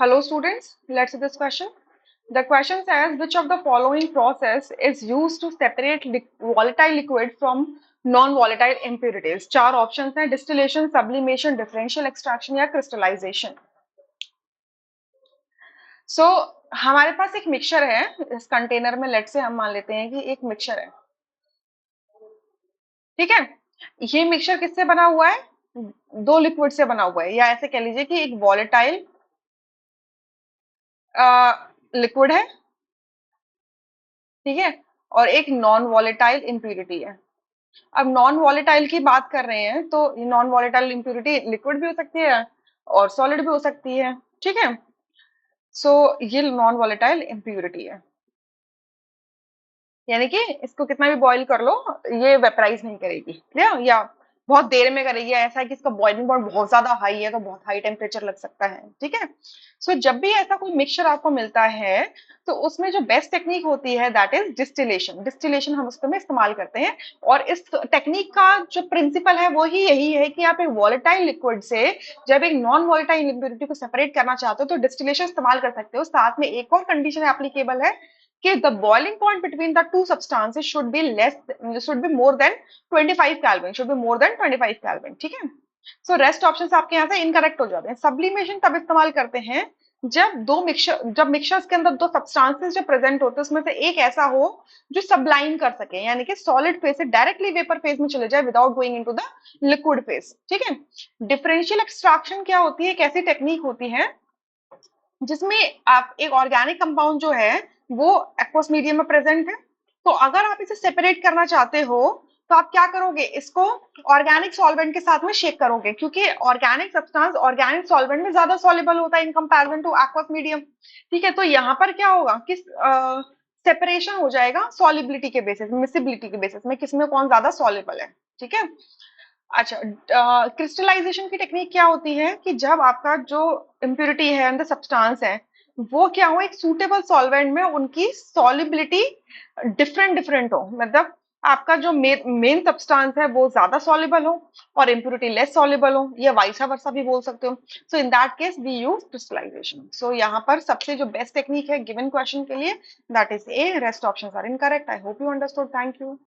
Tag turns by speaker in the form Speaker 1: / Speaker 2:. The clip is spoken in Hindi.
Speaker 1: Hello students, let's see this question. The question says which of the following process is used to separate volatile liquid from non-volatile impurities? चार options हैं distillation, sublimation, differential extraction या crystallization. So हमारे पास एक मिक्सचर है इस कंटेनर में लेट से हम मान लेते हैं कि एक मिक्सचर है ठीक है ये मिक्सचर किससे बना हुआ है दो लिक्विड से बना हुआ है या ऐसे कह लीजिए कि एक वॉलेटाइल लिक्विड है ठीक है और एक नॉन वॉलेटाइल इम्प्यूरिटी है अब नॉन वॉलेटाइल की बात कर रहे हैं तो नॉन वॉलेटाइल इम्प्यूरिटी लिक्विड भी हो सकती है और सॉलिड भी हो सकती है ठीक है सो ये नॉन वॉलेटाइल इम्प्यूरिटी है यानी कि इसको कितना भी बॉईल कर लो ये वेपराइज नहीं करेगी क्लियर या बहुत देर में करेगी ऐसा है कि इसका बॉइलिंग पॉइंट बहुत ज्यादा हाई है तो बहुत हाई टेम्परेचर लग सकता है ठीक है सो जब भी ऐसा कोई मिक्सचर आपको मिलता है तो उसमें जो बेस्ट टेक्निक होती है दैट इज डिस्टिलेशन डिस्टिलेशन हम उसमें इस्तेमाल करते हैं और इस टेक्निक का जो प्रिंसिपल है वो ही यही है कि आप एक वॉलेटाइल लिक्विड से जब एक नॉन वॉलेटाइल इम्प्योरिटी को सेपरेट करना चाहते हो तो डिस्टिलेशन इस्तेमाल कर सकते हो साथ में एक और कंडीशन एप्लीकेबल है कि the boiling point between the two substances should be more than 25 Kelvin should be more than 25 Kelvin ठीक है सो रेस्ट ऑप्शंस आपके यहाँ से इनकरेक्ट हो जाते हैं सब्लिमेशन तब इस्तेमाल करते हैं जब मिक्सचर्स के अंदर दो सब्सटेंसेस जो प्रेजेंट होते हैं उसमें से एक ऐसा हो जो सबलाइन कर सके यानी कि सॉलिड फेज से डायरेक्टली वेपर फेज में चले जाए without going into the liquid phase ठीक है डिफरेंशियल एक्सट्रैक्शन क्या होती है एक ऐसी टेक्निक होती है जिसमें आप एक ऑर्गेनिक कंपाउंड जो है वो एक्वस मीडियम में प्रेजेंट है तो अगर आप इसे सेपरेट करना चाहते हो तो आप क्या करोगे इसको ऑर्गेनिक सॉल्वेंट के साथ में शेक करोगे क्योंकि ऑर्गेनिक सब्सटेंस ऑर्गेनिक सॉल्वेंट में ज्यादा सॉल्युबल होता है in comparison two aqueous medium ठीक है तो यहाँ पर क्या होगा कि सेपरेशन हो जाएगा सॉलिबिलिटी के बेसिस मिसिबिलिटी के बेसिस में किसमें कौन ज्यादा सॉल्युबल है ठीक है अच्छा क्रिस्टलाइजेशन की टेक्निक क्या होती है कि जब आपका जो इम्प्योरिटी है अंदर सब्सटेंस है वो क्या हो एक सूटेबल सॉल्वेंट में उनकी सॉलिबिलिटी डिफरेंट डिफरेंट हो मतलब आपका जो मेन सब्सटेंस है वो ज्यादा सॉल्युबल हो और इम्प्योरिटी लेस सॉल्युबल हो या वाइसा वर्सा भी बोल सकते हो so in that case we use crystallization so यहाँ पर सबसे जो बेस्ट टेक्निक है गिवन क्वेश्चन के लिए that is a rest options are incorrect I hope you understood thank you